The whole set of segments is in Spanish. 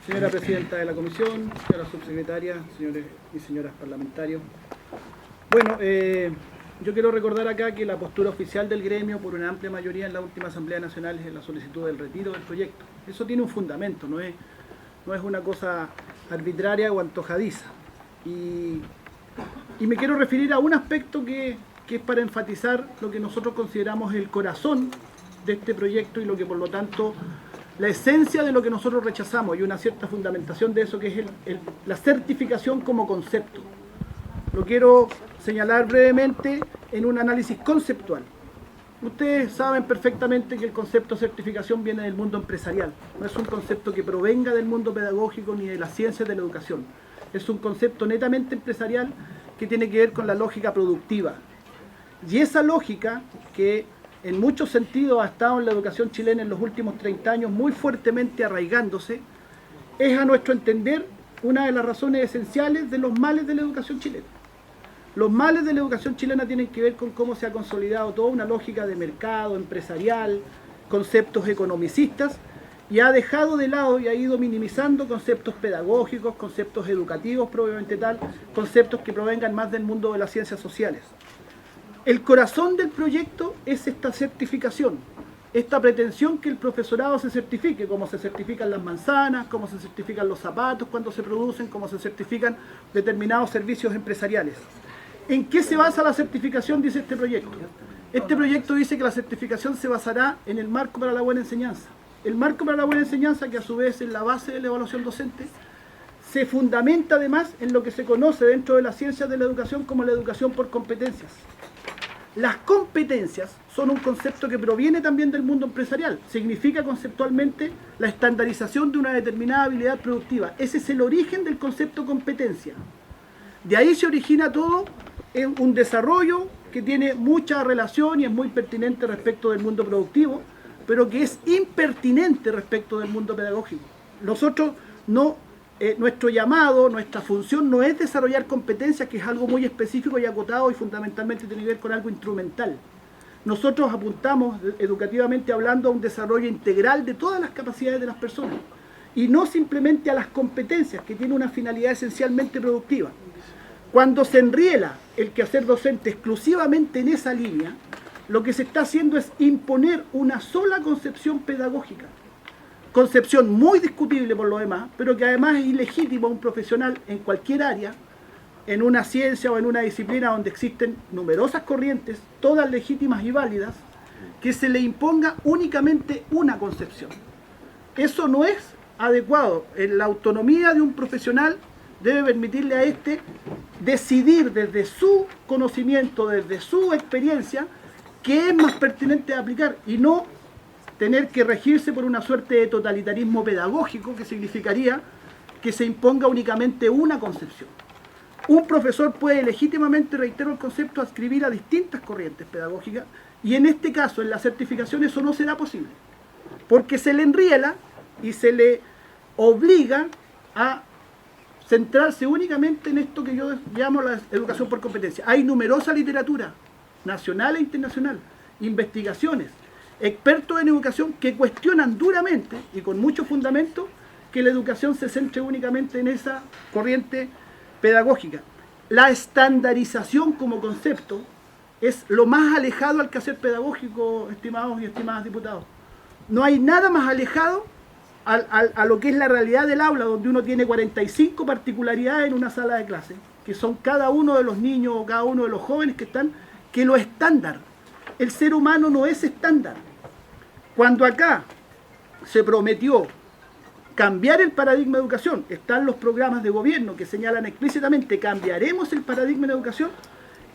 Señora Presidenta de la Comisión, señora Subsecretaria, señores y señoras parlamentarios. Bueno, yo quiero recordar acá que la postura oficial del gremio por una amplia mayoría en la última Asamblea Nacional es la solicitud del retiro del proyecto. Eso tiene un fundamento, no es una cosa arbitraria o antojadiza. Y me quiero referir a un aspecto que es para enfatizar lo que nosotros consideramos el corazón de este proyecto y lo que por lo tanto la esencia de lo que nosotros rechazamos y una cierta fundamentación de eso, que es la certificación como concepto. Lo quiero señalar brevemente en un análisis conceptual. Ustedes saben perfectamente que el concepto de certificación viene del mundo empresarial. No es un concepto que provenga del mundo pedagógico ni de las ciencias de la educación. Es un concepto netamente empresarial que tiene que ver con la lógica productiva. Y esa lógica, que en muchos sentidos ha estado en la educación chilena en los últimos 30 años muy fuertemente arraigándose, es a nuestro entender una de las razones esenciales de los males de la educación chilena. Los males de la educación chilena tienen que ver con cómo se ha consolidado toda una lógica de mercado, empresarial, conceptos economicistas, y ha dejado de lado y ha ido minimizando conceptos pedagógicos, conceptos educativos propiamente tal, conceptos que provengan más del mundo de las ciencias sociales. El corazón del proyecto es esta certificación, esta pretensión que el profesorado se certifique, como se certifican las manzanas, como se certifican los zapatos cuando se producen, como se certifican determinados servicios empresariales. ¿En qué se basa la certificación? Dice este proyecto. Este proyecto dice que la certificación se basará en el marco para la buena enseñanza. El marco para la buena enseñanza, que a su vez es la base de la evaluación docente, se fundamenta además en lo que se conoce dentro de las ciencias de la educación como la educación por competencias. Las competencias son un concepto que proviene también del mundo empresarial. Significa conceptualmente la estandarización de una determinada habilidad productiva. Ese es el origen del concepto competencia. De ahí se origina todo en un desarrollo que tiene mucha relación y es muy pertinente respecto del mundo productivo, pero que es impertinente respecto del mundo pedagógico. Nosotros nuestro llamado, nuestra función no es desarrollar competencias, que es algo muy específico y acotado y fundamentalmente tiene que ver con algo instrumental. Nosotros apuntamos, educativamente hablando, a un desarrollo integral de todas las capacidades de las personas y no simplemente a las competencias, que tienen una finalidad esencialmente productiva. Cuando se enriela el quehacer docente exclusivamente en esa línea, lo que se está haciendo es imponer una sola concepción pedagógica. Concepción muy discutible por lo demás, pero que además es ilegítimo a un profesional en cualquier área, en una ciencia o en una disciplina donde existen numerosas corrientes, todas legítimas y válidas, que se le imponga únicamente una concepción. Eso no es adecuado. En la autonomía de un profesional debe permitirle a éste decidir desde su conocimiento, desde su experiencia, qué es más pertinente aplicar y no tener que regirse por una suerte de totalitarismo pedagógico que significaría que se imponga únicamente una concepción. Un profesor puede legítimamente, reitero el concepto, adscribir a distintas corrientes pedagógicas y en este caso, en la certificación, eso no será posible, porque se le enriela y se le obliga a centrarse únicamente en esto que yo llamo la educación por competencia. Hay numerosa literatura, nacional e internacional, investigaciones, expertos en educación que cuestionan duramente y con mucho fundamento que la educación se centre únicamente en esa corriente pedagógica. La estandarización como concepto es lo más alejado al quehacer pedagógico, estimados y estimadas diputados. No hay nada más alejado a lo que es la realidad del aula, donde uno tiene 45 particularidades en una sala de clase, que son cada uno de los niños o cada uno de los jóvenes que están, que lo estándar. El ser humano no es estándar. Cuando acá se prometió cambiar el paradigma de educación, están los programas de gobierno que señalan explícitamente cambiaremos el paradigma de educación,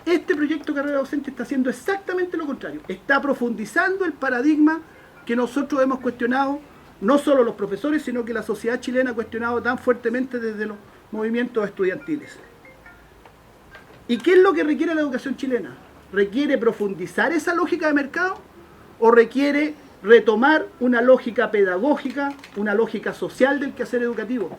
este proyecto de carrera docente está haciendo exactamente lo contrario. Está profundizando el paradigma que nosotros hemos cuestionado, no solo los profesores, sino que la sociedad chilena ha cuestionado tan fuertemente desde los movimientos estudiantiles. ¿Y qué es lo que requiere la educación chilena? ¿Requiere profundizar esa lógica de mercado o requiere retomar una lógica pedagógica, una lógica social del quehacer educativo?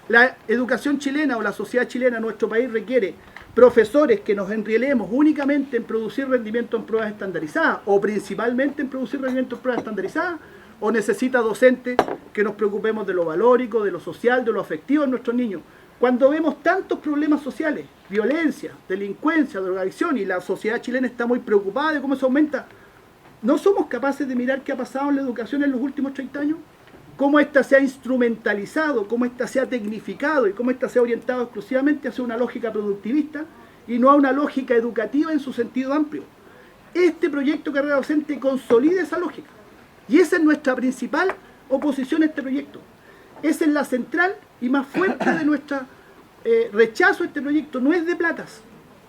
La educación chilena o la sociedad chilena, nuestro país, requiere profesores que nos enrielemos únicamente en producir rendimiento en pruebas estandarizadas o principalmente en producir rendimiento en pruebas estandarizadas, o necesita docentes que nos preocupemos de lo valórico, de lo social, de lo afectivo de nuestros niños. Cuando vemos tantos problemas sociales, violencia, delincuencia, drogadicción, y la sociedad chilena está muy preocupada de cómo eso aumenta, ¿no somos capaces de mirar qué ha pasado en la educación en los últimos 30 años? Cómo ésta se ha instrumentalizado, cómo ésta se ha tecnificado y cómo ésta se ha orientado exclusivamente hacia una lógica productivista y no a una lógica educativa en su sentido amplio. Este proyecto de carrera docente consolida esa lógica. Y esa es nuestra principal oposición a este proyecto. Esa es la central y más fuerte de nuestro rechazo a este proyecto. No es de platas.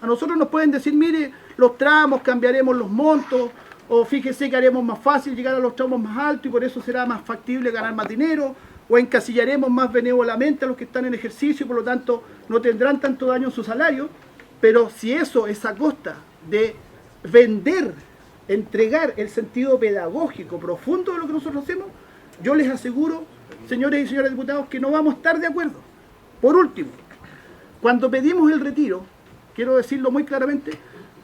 A nosotros nos pueden decir, mire, los tramos, cambiaremos los montos, o fíjese que haremos más fácil llegar a los tramos más altos y por eso será más factible ganar más dinero, o encasillaremos más benévolamente a los que están en ejercicio y por lo tanto no tendrán tanto daño en su salario. Pero si eso es a costa de vender, entregar el sentido pedagógico profundo de lo que nosotros hacemos, yo les aseguro, señores y señores diputados, que no vamos a estar de acuerdo. Por último, cuando pedimos el retiro, quiero decirlo muy claramente,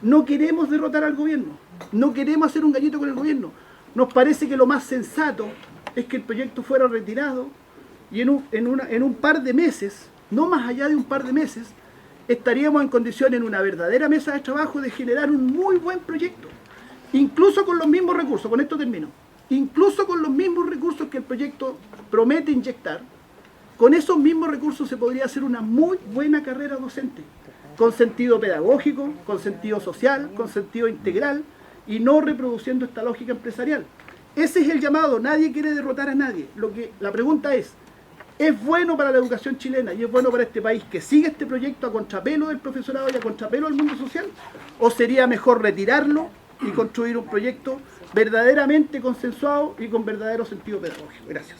no queremos derrotar al gobierno, no queremos hacer un gallito con el gobierno. Nos parece que lo más sensato es que el proyecto fuera retirado y en un par de meses, no más allá de un par de meses, estaríamos en condiciones en una verdadera mesa de trabajo de generar un muy buen proyecto. Incluso con los mismos recursos, con esto termino, incluso con los mismos recursos que el proyecto promete inyectar, con esos mismos recursos se podría hacer una muy buena carrera docente, con sentido pedagógico, con sentido social, con sentido integral, y no reproduciendo esta lógica empresarial. Ese es el llamado, nadie quiere derrotar a nadie. La pregunta es bueno para la educación chilena y es bueno para este país que siga este proyecto a contrapelo del profesorado y a contrapelo del mundo social? ¿O sería mejor retirarlo y construir un proyecto verdaderamente consensuado y con verdadero sentido pedagógico? Gracias.